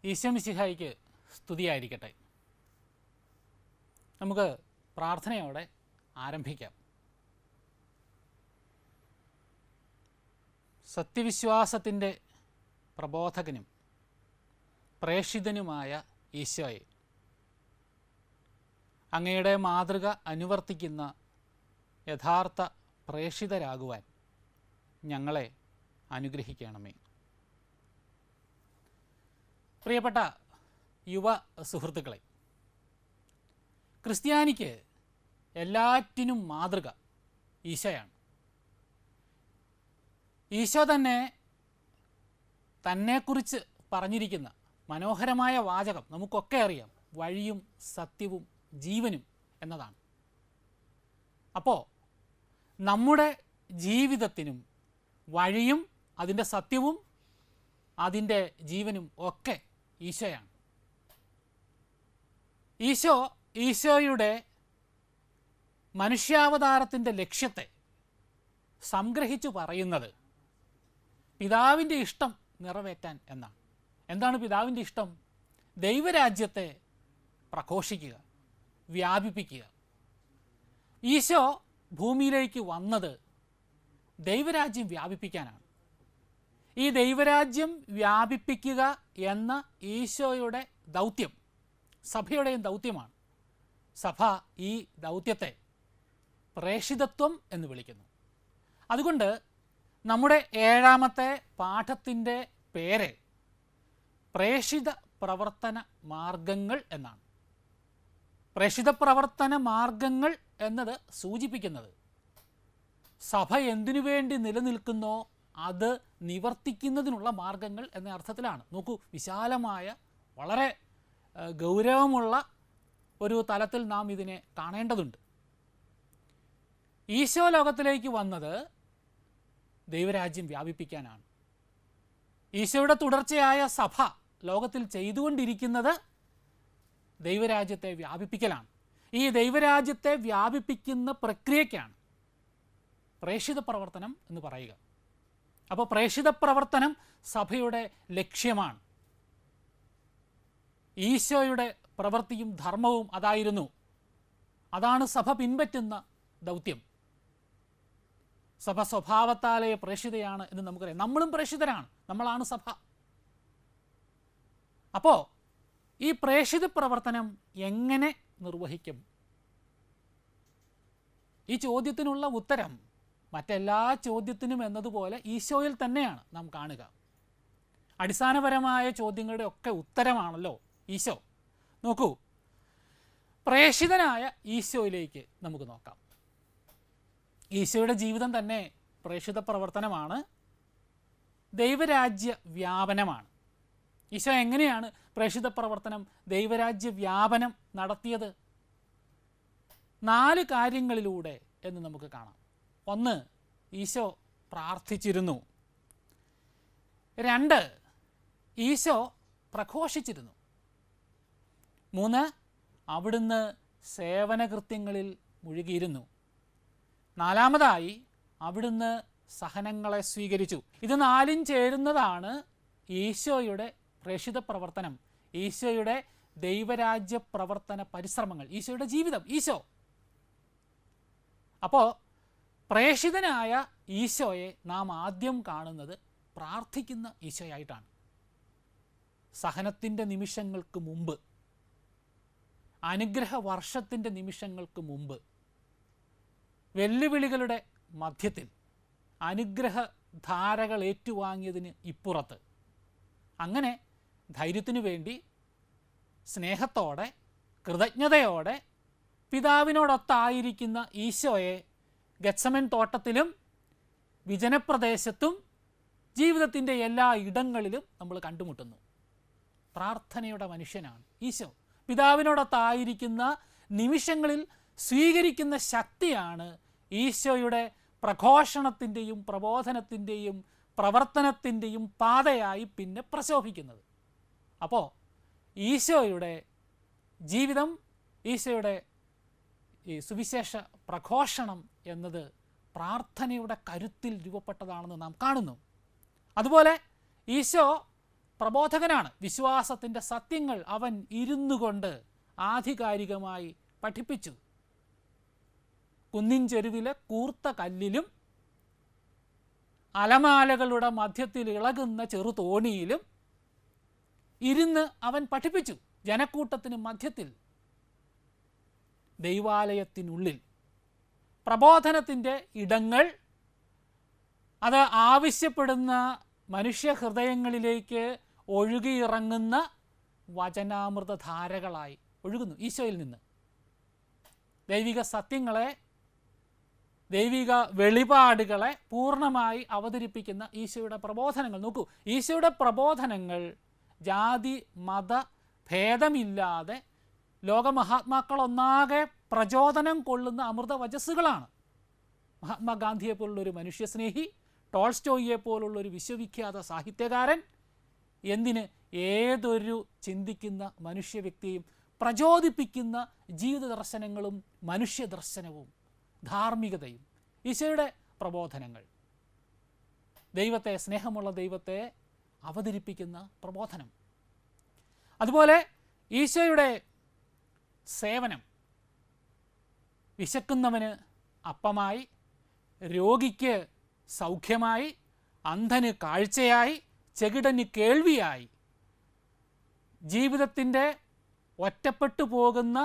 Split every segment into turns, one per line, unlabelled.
ഈശോ മിശിഹായിക്ക് സ്തുതിയായിരിക്കട്ടെ. നമുക്ക് പ്രാർത്ഥനയോടെ ആരംഭിക്കാം. സത്യവിശ്വാസത്തിൻ്റെ പ്രബോധകനും പ്രേഷിതനുമായ ഈശോയെ, അങ്ങയുടെ മാതൃക അനുവർത്തിക്കുന്ന യഥാർത്ഥ പ്രേഷിതരാകുവാൻ ഞങ്ങളെ അനുഗ്രഹിക്കണമേ. പ്രിയപ്പെട്ട യുവ സുഹൃത്തുക്കളെ, ക്രിസ്ത്യാനിക്ക് എല്ലാറ്റിനും മാതൃക ഈശോയാണ്. ഈശോ തന്നെക്കുറിച്ച് പറഞ്ഞിരിക്കുന്ന മനോഹരമായ വാചകം നമുക്കൊക്കെ അറിയാം, വഴിയും സത്യവും ജീവനും എന്നതാണ്. അപ്പോൾ നമ്മുടെ ജീവിതത്തിനും വഴിയും അതിൻ്റെ സത്യവും അതിൻ്റെ ജീവനും ഒക്കെ ഈശോയാണ്. ഈശോയുടെ മനുഷ്യാവതാരത്തിൻ്റെ ലക്ഷ്യത്തെ സംഗ്രഹിച്ചു പറയുന്നത് പിതാവിൻ്റെ ഇഷ്ടം നിറവേറ്റാൻ എന്നാണ്. എന്താണ് പിതാവിൻ്റെ ഇഷ്ടം? ദൈവരാജ്യത്തെ പ്രഘോഷിക്കുക, വ്യാപിപ്പിക്കുക. ഈശോ ഭൂമിയിലേക്ക് വന്നത് ദൈവരാജ്യം വ്യാപിപ്പിക്കാനാണ്. ഈ ദൈവരാജ്യം വ്യാപിപ്പിക്കുക എന്ന ഈശോയുടെ ദൗത്യം സഭയുടെയും ദൗത്യമാണ്. സഭ ഈ ദൗത്യത്തെ പ്രേഷിതത്വം എന്ന് വിളിക്കുന്നു. അതുകൊണ്ട് നമ്മുടെ 7ാമത്തെ പാഠത്തിൻ്റെ പേര് പ്രേഷിത പ്രവർത്തന മാർഗങ്ങൾ എന്നാണ്. പ്രേഷിത പ്രവർത്തന മാർഗങ്ങൾ എന്നത് സൂചിപ്പിക്കുന്നത് സഭ എന്തിനു വേണ്ടി നിലനിൽക്കുന്നോ അത് നിവർത്തിക്കുന്നതിനുള്ള മാർഗങ്ങൾ എന്ന അർത്ഥത്തിലാണ്. നോക്കൂ, വിശാലമായ വളരെ ഗൗരവമുള്ള ഒരു തലത്തിൽ നാം ഇതിനെ കാണേണ്ടതുണ്ട്. ഈശോ ലോകത്തിലേക്ക് വന്നത് ദൈവരാജ്യം വ്യാപിപ്പിക്കാനാണ്. ഈശോയുടെ തുടർച്ചയായ സഭ ലോകത്തിൽ ചെയ്തുകൊണ്ടിരിക്കുന്നത് ദൈവരാജ്യത്തെ വ്യാപിപ്പിക്കലാണ്. ഈ ദൈവരാജ്യത്തെ വ്യാപിപ്പിക്കുന്ന പ്രക്രിയയ്ക്കാണ് പ്രേഷിത പ്രവർത്തനം എന്ന് പറയുക. അപ്പോൾ പ്രേഷിത പ്രവർത്തനം സഭയുടെ ലക്ഷ്യമാണ്. ഈശോയുടെ പ്രവൃത്തിയും ധർമ്മവും അതായിരുന്നു. അതാണ് സഭ പിൻപറ്റുന്ന ദൗത്യം. സഭ സ്വഭാവത്താലേ പ്രേഷിതയാണ് എന്ന് നമുക്കറിയാം. നമ്മളും പ്രേഷിതരാണ്, നമ്മളാണ് സഭ. അപ്പോൾ ഈ പ്രേഷിത പ്രവർത്തനം എങ്ങനെ നിർവഹിക്കും? ഈ ചോദ്യത്തിനുള്ള ഉത്തരം മറ്റെല്ലാ ചോദ്യത്തിനും എന്നതുപോലെ ഈശോയിൽ തന്നെയാണ് നാം കാണുക. അടിസ്ഥാനപരമായ ചോദ്യങ്ങളുടെ ഒക്കെ ഉത്തരമാണല്ലോ ഈശോ. നോക്കൂ, പ്രേഷിതനായ ഈശോയിലേക്ക് നമുക്ക് നോക്കാം. ഈശോയുടെ ജീവിതം തന്നെ പ്രേഷിത പ്രവർത്തനമാണ്, ദൈവരാജ്യ വ്യാപനമാണ്. ഈശോ എങ്ങനെയാണ് പ്രേഷിത പ്രവർത്തനം, ദൈവരാജ്യ വ്യാപനം നടത്തിയത്? 4 കാര്യങ്ങളിലൂടെ എന്ന് നമുക്ക് കാണാം. 1, ഈശോ പ്രാർത്ഥിച്ചിരുന്നു. 2, ഈശോ പ്രഘോഷിച്ചിരുന്നു. 3, അവിടുന്ന് സേവനകൃത്യങ്ങളിൽ മുഴുകിയിരുന്നു. 4ാമതായി അവിടുന്ന് സഹനങ്ങളെ സ്വീകരിച്ചു. ഇത് 4ഉം ചേരുന്നതാണ് ഈശോയുടെ പ്രേഷിത പ്രവർത്തനം, ഈശോയുടെ ദൈവരാജ്യ പ്രവർത്തന പരിശ്രമങ്ങൾ, ഈശോയുടെ ജീവിതം, ഈശോ. അപ്പോൾ പ്രേഷിതനായ ഈശോയെ നാം ആദ്യം കാണുന്നത് പ്രാർത്ഥിക്കുന്ന ഈശോയായിട്ടാണ്. സഹനത്തിൻ്റെ നിമിഷങ്ങൾക്ക് മുമ്പ്, അനുഗ്രഹ വർഷത്തിൻ്റെ നിമിഷങ്ങൾക്ക് മുമ്പ്, വെല്ലുവിളികളുടെ മധ്യത്തിൽ, അനുഗ്രഹ ധാരകൾ ഏറ്റുവാങ്ങിയതിന് ഇപ്പുറത്ത്, അങ്ങനെ ധൈര്യത്തിനു വേണ്ടി സ്നേഹത്തോടെ കൃതജ്ഞതയോടെ പിതാവിനോടൊത്തായിരിക്കുന്ന ഈശോയെ ഗത്സമൻ തോട്ടത്തിലും വിജനപ്രദേശത്തും ജീവിതത്തിൻ്റെ എല്ലാ ഇടങ്ങളിലും നമ്മൾ കണ്ടുമുട്ടുന്നു. പ്രാർത്ഥനയുടെ മനുഷ്യനാണ് ഈശോ. പിതാവിനോടൊത്തായിരിക്കുന്ന നിമിഷങ്ങളിൽ സ്വീകരിക്കുന്ന ശക്തിയാണ് ഈശോയുടെ പ്രഘോഷണത്തിൻ്റെയും പ്രബോധനത്തിൻ്റെയും പ്രവർത്തനത്തിൻ്റെയും പാതയായി പിന്നെ പ്രശോഭിക്കുന്നത്. അപ്പോൾ ഈശോയുടെ ജീവിതം, ഈശോയുടെ ഈ സുവിശേഷ പ്രഘോഷണം എന്നത് പ്രാർത്ഥനയുടെ കരുത്തിൽ രൂപപ്പെട്ടതാണെന്ന് നാം കാണുന്നു. അതുപോലെ ഈശോ പ്രബോധകനാണ്. വിശ്വാസത്തിൻ്റെ സത്യങ്ങൾ അവൻ ഇരുന്നു കൊണ്ട് ആധികാരികമായി പഠിപ്പിച്ചു. കുന്നിൻ ചെരുവിലെ കൂർത്ത കല്ലിലും അലമാലകളുടെ മധ്യത്തിൽ ഇളകുന്ന ചെറുതോണിയിലും ഇരുന്ന് അവൻ പഠിപ്പിച്ചു. ജനക്കൂട്ടത്തിന് മധ്യത്തിൽ, ദൈവാലയത്തിനുള്ളിൽ. പ്രബോധനത്തിൻ്റെ ഇടങ്ങൾ അത് ആവശ്യപ്പെടുന്ന മനുഷ്യഹൃദയങ്ങളിലേക്ക് ഒഴുകിയിറങ്ങുന്ന വചനാമൃതധാരകളായി ഒഴുകുന്നു. ഈശോയിൽ നിന്ന് ദൈവിക സത്യങ്ങളെ, ദൈവിക വെളിപാടുകളെ പൂർണ്ണമായി അവതരിപ്പിക്കുന്ന ഈശോയുടെ പ്രബോധനങ്ങൾ. നോക്കൂ, ഈശോയുടെ പ്രബോധനങ്ങൾ ജാതി മത ഭേദമില്ലാതെ ലോകമഹാത്മാക്കളൊന്നാകെ പ്രചോദനം കൊള്ളുന്ന അമൃതവചസ്സുകളാണ്. മഹാത്മാഗാന്ധിയെ പോലുള്ളൊരു മനുഷ്യസ്നേഹി, ടോൾസ്റ്റോയിയെ പോലുള്ളൊരു വിശ്വവിഖ്യാത സാഹിത്യകാരൻ, എന്തിന് ഏതൊരു ചിന്തിക്കുന്ന മനുഷ്യ വ്യക്തിയും പ്രചോദിപ്പിക്കുന്ന ജീവിത ദർശനങ്ങളും മനുഷ്യദർശനവും ധാർമ്മികതയും ഈശോയുടെ പ്രബോധനങ്ങൾ. ദൈവത്തെ, സ്നേഹമുള്ള ദൈവത്തെ അവതരിപ്പിക്കുന്ന പ്രബോധനം. അതുപോലെ ഈശോയുടെ സേവനം, വിശക്കുന്നവന് അപ്പമായി, രോഗിക്ക് സൗഖ്യമായി, അന്ധന് കാഴ്ചയായി, ചെകിടന് കേൾവിയായി, ജീവിതത്തിൻ്റെ ഒറ്റപ്പെട്ടു പോകുന്ന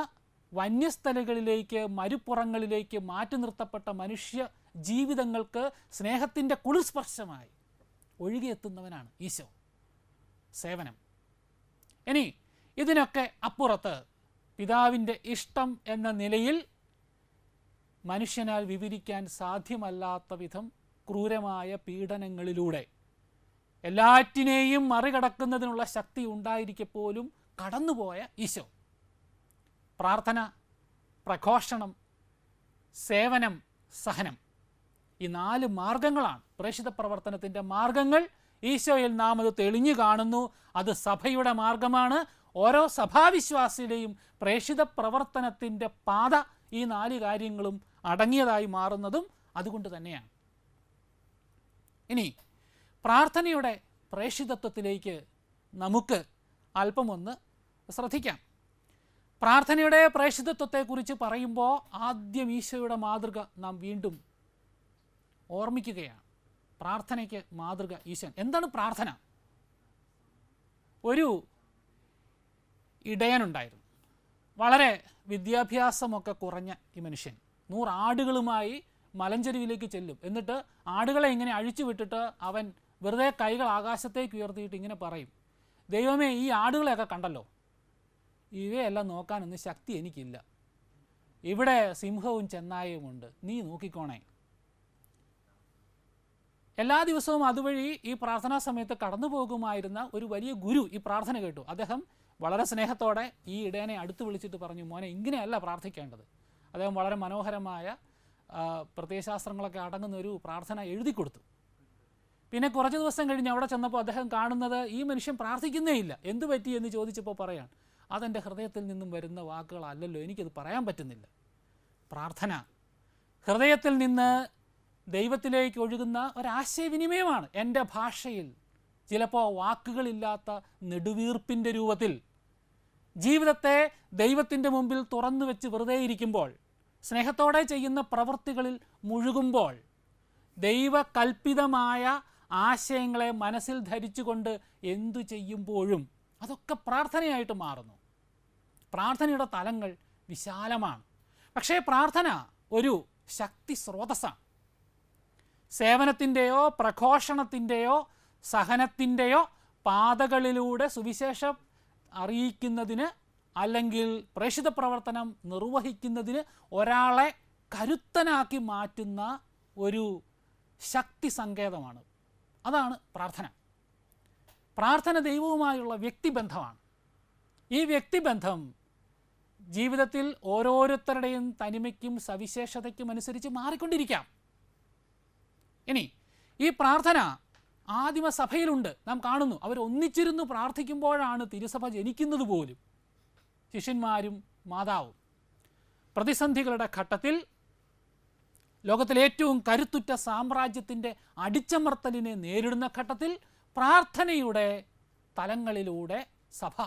വന്യസ്ഥലങ്ങളിലേക്ക്, മരുപ്പുറങ്ങളിലേക്ക് മാറ്റി നിർത്തപ്പെട്ട മനുഷ്യ ജീവിതങ്ങൾക്ക് സ്നേഹത്തിൻ്റെ കുളിർസ്പർശമായി ഒഴുകിയെത്തുന്നവനാണ് ഈശോ. സേവനം. ഇനി ഇതിനൊക്കെ അപ്പുറത്ത് പിതാവിൻ്റെ ഇഷ്ടം എന്ന നിലയിൽ മനുഷ്യനാൽ വിവരിക്കാൻ സാധ്യമല്ലാത്ത വിധം ക്രൂരമായ പീഡനങ്ങളിലൂടെ എല്ലാറ്റിനെയും മറികടക്കുന്നതിനുള്ള ശക്തി ഉണ്ടായിരിക്കെ പോലും കടന്നുപോയ ഈശോ. പ്രാർത്ഥന, പ്രഘോഷണം, സേവനം, സഹനം, ഈ 4 മാർഗങ്ങളാണ് പ്രേക്ഷിത പ്രവർത്തനത്തിൻ്റെ മാർഗങ്ങൾ. ഈശോയിൽ നാം അത് തെളിഞ്ഞു കാണുന്നു. അത് സഭയുടെ മാർഗമാണ്. ഓരോ സഭാവിശ്വാസിയുടെയും പ്രേക്ഷിത പ്രവർത്തനത്തിൻ്റെ പാത ഈ 4 കാര്യങ്ങളും അടങ്ങിയതായി മാറുന്നതും അതുകൊണ്ട് തന്നെയാണ്. ഇനി പ്രാർത്ഥനയുടെ പ്രേക്ഷിതത്വത്തിലേക്ക് നമുക്ക് അല്പമൊന്ന് ശ്രദ്ധിക്കാം. പ്രാർത്ഥനയുടെ പ്രേക്ഷിതത്വത്തെക്കുറിച്ച് പറയുമ്പോൾ ആദ്യം ഈശോയുടെ മാതൃക നാം വീണ്ടും ഓർമ്മിക്കുകയാണ്. പ്രാർത്ഥനയ്ക്ക് മാതൃക ഈശോ. എന്താണ് പ്രാർത്ഥന? ഒരു ഇടയനുണ്ടായിരുന്നു, വളരെ വിദ്യാഭ്യാസമൊക്കെ കുറഞ്ഞ ഈ മനുഷ്യൻ. 100 ആടുകളുമായി മലഞ്ചെരുവിലേക്ക് ചെല്ലും. എന്നിട്ട് ആടുകളെ ഇങ്ങനെ അഴിച്ചു വിട്ടിട്ട് അവൻ വെറുതെ കൈകൾ ആകാശത്തേക്ക് ഉയർത്തിയിട്ട് ഇങ്ങനെ പറയും, ദൈവമേ, ഈ ആടുകളെയൊക്കെ കണ്ടല്ലോ, ഇവയെല്ലാം നോക്കാനൊന്നും ശക്തി എനിക്കില്ല, ഇവിടെ സിംഹവും ചെന്നായയുമുണ്ട്, നീ നോക്കിക്കോണേ. എല്ലാ ദിവസവും അതുവഴി ഈ പ്രാർത്ഥനാ സമയത്ത് കടന്നു പോകുമായിരുന്ന ഒരു വലിയ ഗുരു ഈ പ്രാർത്ഥന കേട്ടു. അദ്ദേഹം വളരെ സ്നേഹത്തോടെ ഈ ഇടയനെ അടുത്ത് വിളിച്ചിട്ട് പറഞ്ഞു, മോനെ, ഇങ്ങനെയല്ല പ്രാർത്ഥിക്കേണ്ടത്. അദ്ദേഹം വളരെ മനോഹരമായ പ്രത്യയശാസ്ത്രങ്ങളൊക്കെ അടങ്ങുന്ന ഒരു പ്രാർത്ഥന എഴുതി കൊടുത്തു. പിന്നെ കുറച്ച് ദിവസം കഴിഞ്ഞ് അവിടെ ചെന്നപ്പോൾ അദ്ദേഹം കാണുന്നത് ഈ മനുഷ്യൻ പ്രാർത്ഥിക്കുന്നേ ഇല്ല. എന്തു പറ്റി എന്ന് ചോദിച്ചപ്പോൾ പറയാൻ, അതെൻ്റെ ഹൃദയത്തിൽ നിന്നും വരുന്ന വാക്കുകളല്ലല്ലോ, എനിക്കത് പറയാൻ പറ്റുന്നില്ല. പ്രാർത്ഥന ഹൃദയത്തിൽ നിന്ന് ദൈവത്തിലേക്ക് ഒഴുകുന്ന ഒരാശയവിനിമയമാണ്. എൻ്റെ ഭാഷയിൽ ചിലപ്പോൾ വാക്കുകളില്ലാത്ത നെടുവീർപ്പിൻ്റെ രൂപത്തിൽ ജീവിതത്തെ ദൈവത്തിൻ്റെ മുമ്പിൽ തുറന്നു വെച്ച് വെറുതെ ഇരിക്കുമ്പോൾ, സ്നേഹത്തോടെ ചെയ്യുന്ന പ്രവൃത്തികളിൽ മുഴുകുമ്പോൾ, ദൈവകൽപ്പിതമായ ആശയങ്ങളെ മനസ്സിൽ ധരിച്ചുകൊണ്ട് എന്തു ചെയ്യുമ്പോഴും അതൊക്കെ പ്രാർത്ഥനയായിട്ട് മാറുന്നു. പ്രാർത്ഥനയുടെ തലങ്ങൾ വിശാലമാണ്. പക്ഷേ പ്രാർത്ഥന ഒരു ശക്തി സ്രോതസ്സാണ്. സേവനത്തിൻ്റെയോ പ്രഘോഷണത്തിൻ്റെയോ സഹനത്തിൻ്റെയോ പാതകളിലൂടെ സുവിശേഷം അറിയിക്കുന്നതിന് അല്ലെങ്കിൽ പ്രേക്ഷിത പ്രവർത്തനം നിർവഹിക്കുന്നതിന് ഒരാളെ കരുത്തനാക്കി മാറ്റുന്ന ഒരു ശക്തി സങ്കേതമാണ്. അതാണ് പ്രാർത്ഥന. പ്രാർത്ഥന ദൈവവുമായുള്ള വ്യക്തിബന്ധമാണ്. ഈ വ്യക്തിബന്ധം ജീവിതത്തിൽ ഓരോരുത്തരുടെയും തനിമയ്ക്കും സവിശേഷതയ്ക്കും അനുസരിച്ച് മാറിക്കൊണ്ടിരിക്കാം. ഇനി ഈ പ്രാർത്ഥന ആദിമസഭയിലുണ്ട്. നാം കാണുന്നു, അവർ ഒന്നിച്ചിരുന്ന് പ്രാർത്ഥിക്കുമ്പോഴാണ് തിരുസഭ ജനിക്കുന്നത് പോലും. ശിഷ്യന്മാരും മാതാവും പ്രതിസന്ധികളുടെ ഘട്ടത്തിൽ ലോകത്തിലെ ഏറ്റവും കരുത്തുറ്റ സാമ്രാജ്യത്തിൻ്റെ അടിച്ചമർത്തലിനെ നേരിടുന്ന ഘട്ടത്തിൽ പ്രാർത്ഥനയുടെ തലങ്ങളിലൂടെ സഭ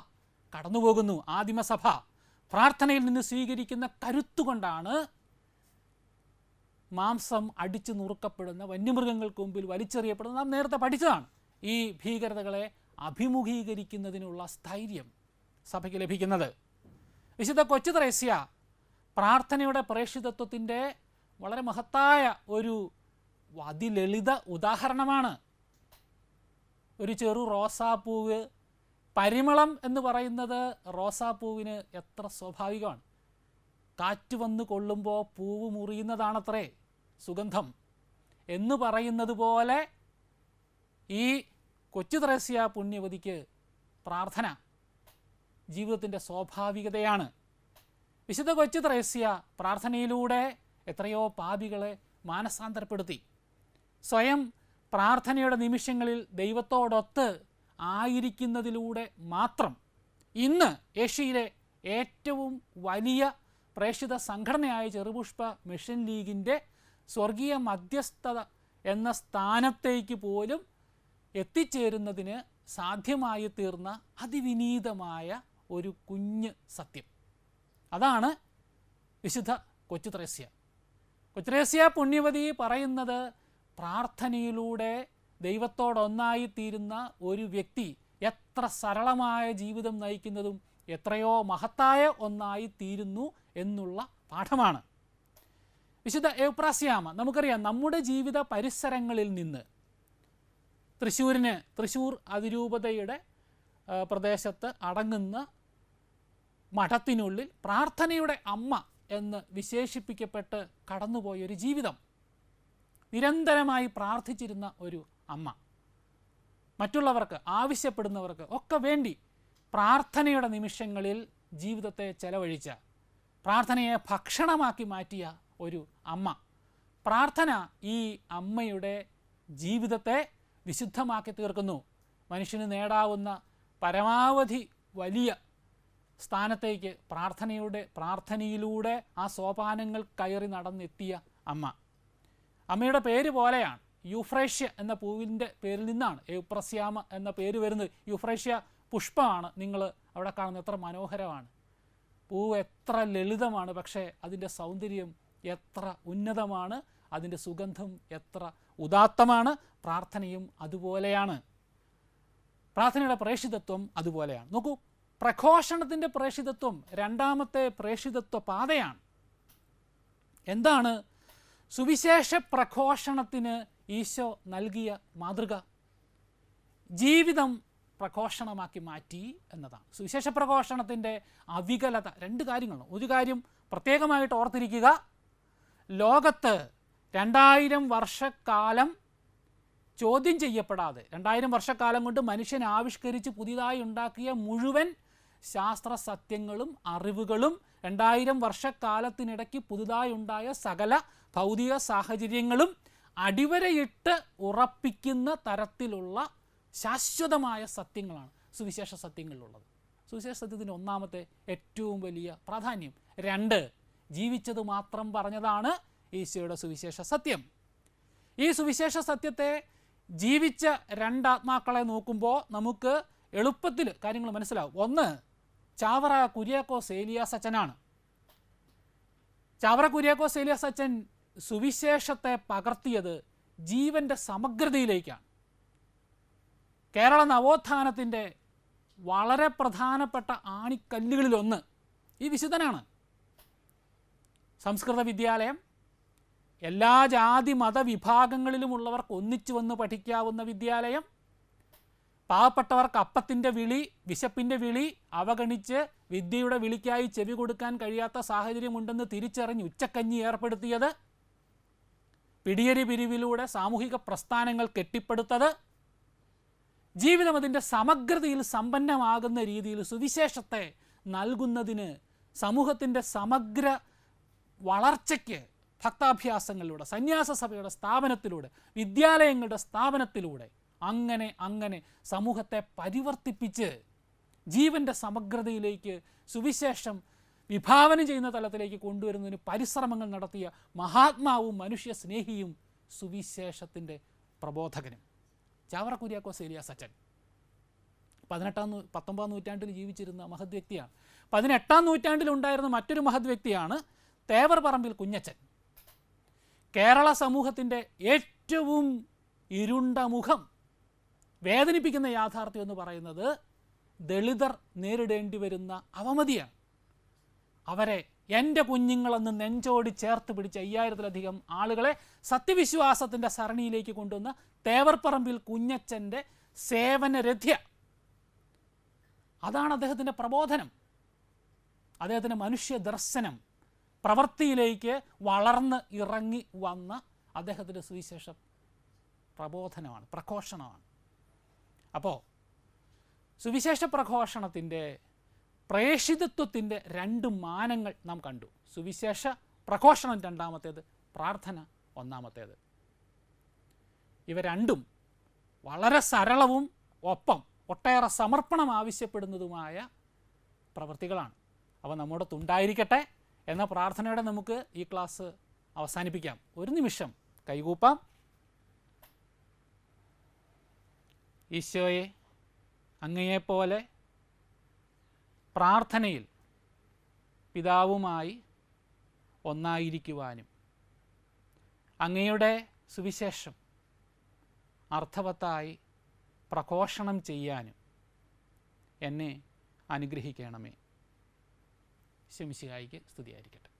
കടന്നുപോകുന്നു. ആദിമസഭ പ്രാർത്ഥനയിൽ നിന്ന് സ്വീകരിക്കുന്ന കരുത്തുകൊണ്ടാണ് മാംസം അടിച്ചു നുറുക്കപ്പെടുന്ന, വന്യമൃഗങ്ങൾക്ക് മുമ്പിൽ വലിച്ചെറിയപ്പെടുന്ന, നാം നേരത്തെ പഠിച്ചതാണ്, ഈ ഭീകരതകളെ അഭിമുഖീകരിക്കുന്നതിനുള്ള സ്ഥൈര്യം സഭയ്ക്ക് ലഭിക്കുന്നത്. വിശുദ്ധ കൊച്ചു ത്രേസ്യ പ്രാർത്ഥനയുടെ പ്രേക്ഷിതത്വത്തിൻ്റെ വളരെ മഹത്തായ ഒരു അതിലളിത ഉദാഹരണമാണ്. ഒരു ചെറു റോസാപ്പൂവ്, പരിമളം എന്ന് പറയുന്നത് റോസാപ്പൂവിന് എത്ര സ്വാഭാവികമാണ്. കാറ്റ് വന്ന് കൊള്ളുമ്പോൾ പൂവ് മുറിയുന്നതാണത്രേ സുഗന്ധം എന്ന് പറയുന്നത് പോലെ ഈ കൊച്ചു ത്രേസ്യ പുണ്യവതിക്ക് പ്രാർത്ഥന ജീവിതത്തിൻ്റെ സ്വാഭാവികതയാണ്. വിശുദ്ധ കൊച്ചു ത്രേസ്യ പ്രാർത്ഥനയിലൂടെ എത്രയോ പാപികളെ മാനസാന്തരപ്പെടുത്തി. സ്വയം പ്രാർത്ഥനയുടെ നിമിഷങ്ങളിൽ ദൈവത്തോടൊത്ത് ആയിരിക്കുന്നതിലൂടെ മാത്രം ഇന്ന് ഏഷ്യയിലെ ഏറ്റവും വലിയ പ്രേക്ഷിത സംഘടനയായ ചെറുപുഷ്പ മിഷൻ ലീഗിൻ്റെ സ്വർഗീയ മധ്യസ്ഥത എന്ന സ്ഥാനത്തേക്ക് പോലും എത്തിച്ചേരുന്നതിന് സാധ്യമായി തീർന്ന അതിവിനീതമായ ഒരു കുഞ്ഞ് സത്യം. അതാണ് വിശുദ്ധ കൊച്ചു ത്രേസ്യ. കൊച്ചു ത്രേസ്യ പുണ്യവതി പറയുന്നത് പ്രാർത്ഥനയിലൂടെ ദൈവത്തോടൊന്നായിത്തീരുന്ന ഒരു വ്യക്തി എത്ര സരളമായ ജീവിതം നയിക്കുന്നതും എത്രയോ മഹത്തായ ഒന്നായി തീരുന്നു എന്നുള്ള പാഠമാണ്. വിശുദ്ധ എവ്പ്രാസ്യാമ, നമുക്കറിയാം, നമ്മുടെ ജീവിത പരിസരങ്ങളിൽ നിന്ന് തൃശ്ശൂർ അതിരൂപതയുടെ പ്രദേശത്ത് അടങ്ങുന്ന മഠത്തിനുള്ളിൽ പ്രാർത്ഥനയുടെ അമ്മ എന്ന് വിശേഷിപ്പിക്കപ്പെട്ട് കടന്നുപോയൊരു ജീവിതം, നിരന്തരമായി പ്രാർത്ഥിച്ചിരുന്ന ഒരു അമ്മ, മറ്റുള്ളവർക്ക്, ആവശ്യപ്പെടുന്നവർക്ക് ഒക്കെ വേണ്ടി പ്രാർത്ഥനയുടെ നിമിഷങ്ങളിൽ ജീവിതത്തെ ചെലവഴിച്ച, പ്രാർത്ഥനയെ ഭക്ഷണമാക്കി മാറ്റിയ ഒരു അമ്മ. പ്രാർത്ഥന ഈ അമ്മയുടെ ജീവിതത്തെ വിശുദ്ധമാക്കി തീർക്കുന്നു. മനുഷ്യന് നേടാവുന്ന പരമാവധി വലിയ സ്ഥാനത്തേക്ക് പ്രാർത്ഥനയിലൂടെ ആ സോപാനങ്ങൾ കയറി നടന്നെത്തിയ അമ്മ. അമ്മയുടെ പേര് പോലെയാണ്, യൂഫ്രേഷ്യ എന്ന പൂവിൻ്റെ പേരിൽ നിന്നാണ് എവ്പ്രസ്യാമ എന്ന പേര് വരുന്നത്. യൂഫ്രേഷ്യ പുഷ്പമാണ് നിങ്ങൾ അവിടെ കാണുന്നത്. എത്ര മനോഹരമാണ്, പൂവ് എത്ര ലളിതമാണ്, പക്ഷേ അതിൻ്റെ സൗന്ദര്യം എത്ര ഉന്നതമാണ്, അതിൻ്റെ സുഗന്ധം എത്ര ഉദാത്തമാണ്. പ്രാർത്ഥനയും അതുപോലെയാണ്, പ്രാർത്ഥനയുടെ പ്രേക്ഷിതത്വം അതുപോലെയാണ്. നോക്കൂ, പ്രഘോഷണത്തിൻ്റെ പ്രേക്ഷിതത്വം രണ്ടാമത്തെ പ്രേക്ഷിതത്വ പാതയാണ്. എന്താണ് സുവിശേഷ പ്രഘോഷണത്തിന് ഈശോ നൽകിയ മാതൃക? ജീവിതം പ്രഘോഷണമാക്കി മാറ്റി എന്നതാണ്. സുവിശേഷ പ്രഘോഷണത്തിൻ്റെ അവികലത രണ്ട് കാര്യങ്ങളാണ്. ഒരു കാര്യം പ്രത്യേകമായിട്ട് ഓർത്തിരിക്കുക, ലോകത്ത് 2000 വർഷക്കാലം ചോദ്യം ചെയ്യപ്പെടാതെ, 2000 വർഷക്കാലം കൊണ്ട് മനുഷ്യൻ ആവിഷ്കരിച്ച് പുതിയതായി ഉണ്ടാക്കിയ മുഴുവൻ ശാസ്ത്ര സത്യങ്ങളും അറിവുകളും 2000 വർഷക്കാലത്തിനിടയ്ക്ക് പുതുതായി ഉണ്ടായ സകല ഭൗതിക സാഹചര്യങ്ങളും അടിവരയിട്ട് ഉറപ്പിക്കുന്ന തരത്തിലുള്ള ശാശ്വതമായ സത്യങ്ങളാണ് സുവിശേഷ സത്യങ്ങളിലുള്ളത്. സുവിശേഷ സത്യത്തിൻ്റെ ഒന്നാമത്തെ ഏറ്റവും വലിയ പ്രാധാന്യം. 2, ജീവിച്ചത് മാത്രം പറഞ്ഞതാണ് ഈശോയുടെ സുവിശേഷ സത്യം. ഈ സുവിശേഷ സത്യത്തെ ജീവിച്ച 2 ആത്മാക്കളെ നോക്കുമ്പോൾ നമുക്ക് എളുപ്പത്തിൽ കാര്യങ്ങൾ മനസ്സിലാവും. ഒന്ന് ചാവറ കുര്യാക്കോസ് ഏലിയാസ് അച്ഛനാണ്. ചാവറ കുര്യാക്കോസ് ഏലിയാസ് അച്ഛൻ സുവിശേഷത്തെ പകർത്തിയത് ജീവൻ്റെ സമഗ്രതയിലേക്കാണ്. കേരള നവോത്ഥാനത്തിൻ്റെ വളരെ പ്രധാനപ്പെട്ട ആണിക്കല്ലുകളിലൊന്ന് ഈ വിശുദ്ധനാണ്. സംസ്കൃത വിദ്യാലയം, എല്ലാ ജാതി മതവിഭാഗങ്ങളിലുമുള്ളവർക്ക് ഒന്നിച്ചു വന്ന് പഠിക്കാവുന്ന വിദ്യാലയം, പാവപ്പെട്ടവർക്ക് അപ്പത്തിൻ്റെ വിളി, വിശപ്പിൻ്റെ വിളി അവഗണിച്ച് വിദ്യയുടെ വിളിക്കായി ചെവി കൊടുക്കാൻ കഴിയാത്ത സാഹചര്യമുണ്ടെന്ന് തിരിച്ചറിഞ്ഞ് ഉച്ചക്കഞ്ഞി ഏർപ്പെടുത്തിയത്, പിടിയരി പിരിവിലൂടെ സാമൂഹിക പ്രസ്ഥാനങ്ങൾ കെട്ടിപ്പടുത്തത്, ജീവിതം അതിൻ്റെ സമഗ്രതയിൽ സമ്പന്നമാകുന്ന രീതിയിൽ സുവിശേഷത്തെ നൽകുന്നതിന് സമൂഹത്തിൻ്റെ സമഗ്ര വളർച്ചയ്ക്ക് ഭക്താഭ്യാസങ്ങളിലൂടെ, സന്യാസ സഭയുടെ സ്ഥാപനത്തിലൂടെ, വിദ്യാലയങ്ങളുടെ സ്ഥാപനത്തിലൂടെ അങ്ങനെ സമൂഹത്തെ പരിവർത്തിപ്പിച്ച് ജീവൻ്റെ സമഗ്രതയിലേക്ക് സുവിശേഷം വിഭാവനം ചെയ്യുന്ന തലത്തിലേക്ക് കൊണ്ടുവരുന്നതിന് പരിശ്രമങ്ങൾ നടത്തിയ മഹാത്മാവും മനുഷ്യ സ്നേഹിയും സുവിശേഷത്തിൻ്റെ പ്രബോധകനും ചാവറ കുര്യാക്കോസ് ഏലിയാസ് അച്ഛൻ. 19-ാം നൂറ്റാണ്ടിൽ ജീവിച്ചിരുന്ന മഹത് വ്യക്തിയാണ്. 18-ാം നൂറ്റാണ്ടിലുണ്ടായിരുന്ന മറ്റൊരു മഹത് വ്യക്തിയാണ് തേവർപറമ്പിൽ കുഞ്ഞച്ചൻ. കേരള സമൂഹത്തിൻ്റെ ഏറ്റവും ഇരുണ്ട മുഖം, വേദനിപ്പിക്കുന്ന യാഥാർത്ഥ്യം എന്ന് പറയുന്നത് ദളിതർ നേരിടേണ്ടി വരുന്ന അവമതിയാണ്. അവരെ എൻ്റെ കുഞ്ഞുങ്ങളെന്ന് നെഞ്ചോടി ചേർത്ത് പിടിച്ച 5000-ലധികം ആളുകളെ സത്യവിശ്വാസത്തിൻ്റെ സരണിയിലേക്ക് കൊണ്ടുവന്ന തേവർപറമ്പിൽ കുഞ്ഞച്ചൻ്റെ സേവനരഥ്യ, അതാണ് അദ്ദേഹത്തിൻ്റെ പ്രബോധനം, അദ്ദേഹത്തിൻ്റെ മനുഷ്യ ദർശനം. പ്രവൃത്തിയിലേക്ക് വളർന്ന് ഇറങ്ങി വന്ന അദ്ദേഹത്തിൻ്റെ സുവിശേഷ പ്രബോധനമാണ്, പ്രഘോഷണമാണ്. അപ്പോൾ സുവിശേഷ പ്രഘോഷണത്തിൻ്റെ പ്രേഷിതത്വത്തിൻ്റെ 2 മാനങ്ങൾ നാം കണ്ടു. സുവിശേഷ പ്രഘോഷണം രണ്ടാമത്തേത്, പ്രാർത്ഥന ഒന്നാമത്തേത്. ഇവ രണ്ടും വളരെ സരളവും ഒപ്പം ഒട്ടേറെ സമർപ്പണം ആവശ്യപ്പെടുന്നതുമായ പ്രവൃത്തികളാണ്. അവ നമ്മോടൊത്തുണ്ടായിരിക്കട്ടെ എന്ന പ്രാർത്ഥനയോടെ നമുക്ക് ഈ ക്ലാസ് അവസാനിപ്പിക്കാം. ഒരു നിമിഷം കൈകൂപ്പാം. ഈശോയെ, അങ്ങയെപ്പോലെ പ്രാർത്ഥനയിൽ പിതാവുമായി ഒന്നായിരിക്കുവാനും അങ്ങയുടെ സുവിശേഷം അർത്ഥവത്തായി പ്രഘോഷണം ചെയ്യാനും എന്നെ അനുഗ്രഹിക്കണമേ. ഈശോ മിശിഹായിക്ക് സ്തുതിയായിരിക്കട്ടെ.